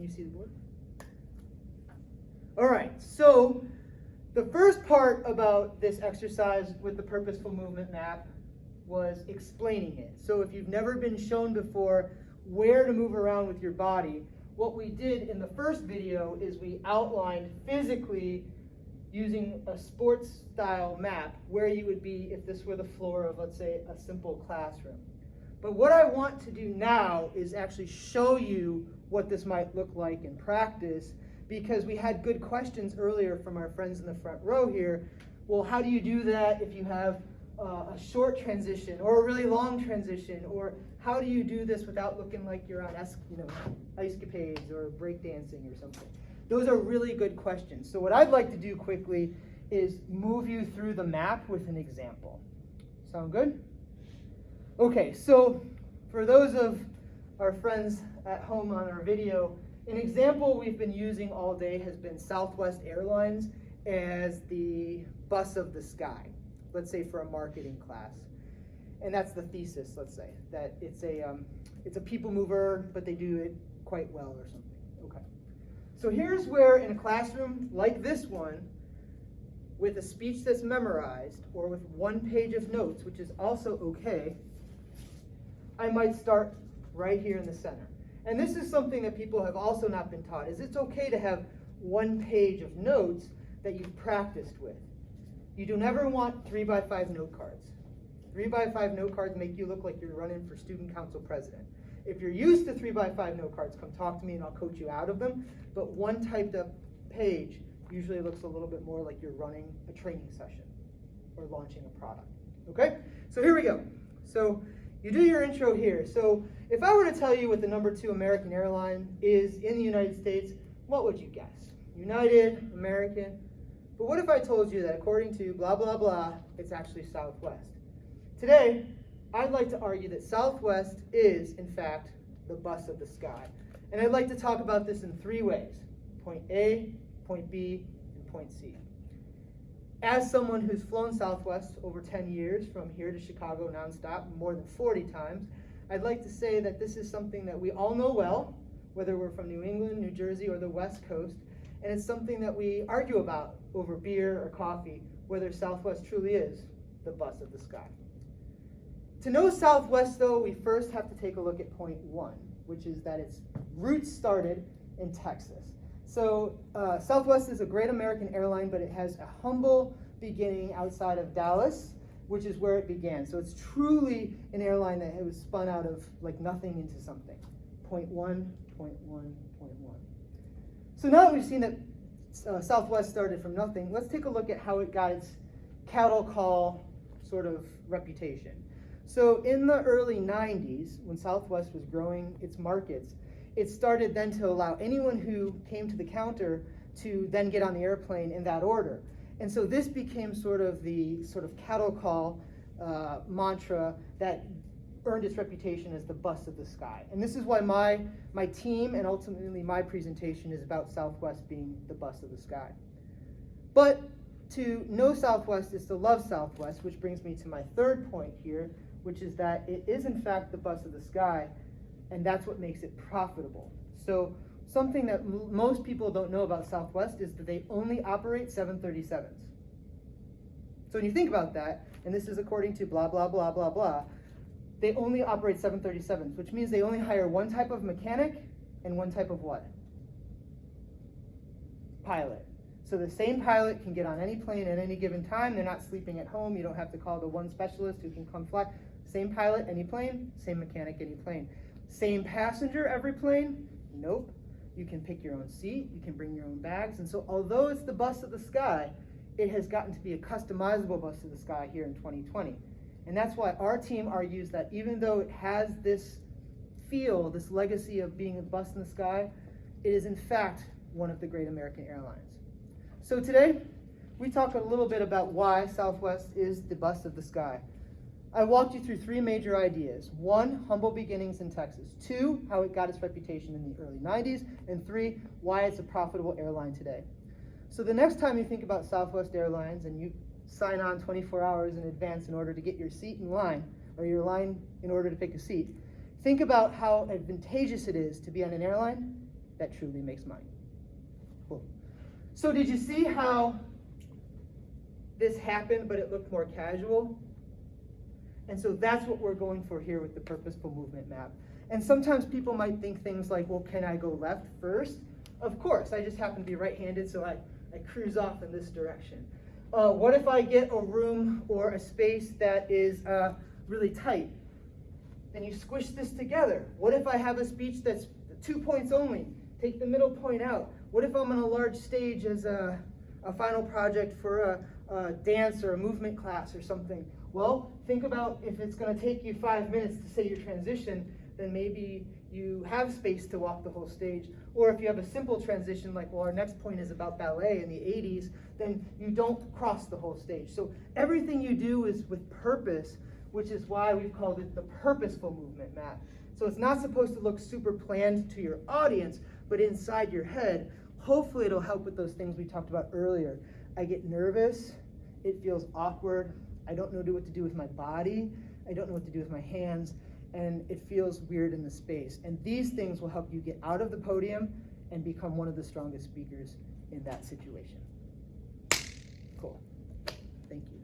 you see the board? All right, so the first part about this exercise with the Purposeful Movement map was explaining it. So if you've never been shown before where to move around with your body, what we did in the first video is we outlined physically using a sports style map where you would be if this were the floor of, let's say, a simple classroom. But what I want to do now is actually show you what this might look like in practice, because we had good questions earlier from our friends in the front row here. Well, how do you do that if you have a short transition or a really long transition? Or how do you do this without looking like you're on ice capades or breakdancing or something? Those are really good questions. So what I'd like to do quickly is move you through the map with an example. Sound good? Okay, so for those of our friends at home on our video, an example we've been using all day has been Southwest Airlines as the bus of the sky, let's say for a marketing class. And that's the thesis, let's say, that it's a people mover, but they do it quite well or something. Okay. So here's where in a classroom like this one, with a speech that's memorized, or with one page of notes, which is also okay, I might start right here in the center. And this is something that people have also not been taught, is it's okay to have one page of notes that you've practiced with. You don't ever want 3x5 note cards. 3x5 note cards make you look like you're running for student council president. If you're used to 3x5 note cards, come talk to me and I'll coach you out of them. But one typed up page usually looks a little bit more like you're running a training session or launching a product. Okay? So here we go. So you do your intro here. So if I were to tell you what the number 2 American airline is in the United States, what would you guess? United, American. But what if I told you that according to blah, blah, blah, it's actually Southwest? Today, I'd like to argue that Southwest is, in fact, the bus of the sky. And I'd like to talk about this in 3 ways: point A, point B, and point C. As someone who's flown Southwest over 10 years from here to Chicago nonstop more than 40 times, I'd like to say that this is something that we all know well, whether we're from New England, New Jersey, or the West Coast, and it's something that we argue about over beer or coffee, whether Southwest truly is the bus of the sky. To know Southwest, though, we first have to take a look at point 1, which is that its roots started in Texas. So Southwest is a great American airline, but it has a humble beginning outside of Dallas, which is where it began. So it's truly an airline that was spun out of like nothing into something. Point 1, point 1, point 1. So now that we've seen that Southwest started from nothing, let's take a look at how it got its cattle call sort of reputation. So in the early 90s, when Southwest was growing its markets, it started then to allow anyone who came to the counter to then get on the airplane in that order. And so this became sort of the cattle call mantra that earned its reputation as the bus of the sky. And this is why my team and ultimately my presentation is about Southwest being the bus of the sky. But to know Southwest is to love Southwest, which brings me to my third point here, which is that it is in fact the bus of the sky, and that's what makes it profitable. So something that most people don't know about Southwest is that they only operate 737s. So when you think about that, and this is according to blah, blah, blah, blah, blah, they only operate 737s, which means they only hire one type of mechanic and one type of what? Pilot. So the same pilot can get on any plane at any given time. They're not sleeping at home. You don't have to call the one specialist who can come fly. Same pilot, any plane. Same mechanic, any plane. Same passenger, every plane? Nope. You can pick your own seat. You can bring your own bags. And so although it's the bus of the sky, it has gotten to be a customizable bus of the sky here in 2020. And that's why our team argues that even though it has this feel, this legacy of being a bus in the sky, it is in fact one of the great American airlines. So today, we talk a little bit about why Southwest is the bus of the sky. I walked you through 3 major ideas. 1, humble beginnings in Texas. 2, how it got its reputation in the early 90s. And 3, why it's a profitable airline today. So the next time you think about Southwest Airlines and you sign on 24 hours in advance in order to get your seat in line, or your line in order to pick a seat, think about how advantageous it is to be on an airline that truly makes mine. Cool. So did you see how this happened, but it looked more casual? And so that's what we're going for here with the Purposeful Movement map. And sometimes people might think things like, well, can I go left first? Of course, I just happen to be right-handed, so I cruise off in this direction. What if I get a room or a space that is really tight? Then you squish this together. What if I have a speech that's 2 points only? Take the middle point out. What if I'm on a large stage as a final project for a dance or a movement class or something? Well, think about if it's going to take you 5 minutes to say your transition, then maybe you have space to walk the whole stage. Or if you have a simple transition, like, well, our next point is about ballet in the 80s, then you don't cross the whole stage. So everything you do is with purpose, which is why we've called it the Purposeful Movement map. So it's not supposed to look super planned to your audience, but inside your head, hopefully it'll help with those things we talked about earlier. I get nervous, it feels awkward, I don't know what to do with my body, I don't know what to do with my hands, and it feels weird in the space. And these things will help you get out of the podium and become one of the strongest speakers in that situation. Cool. Thank you.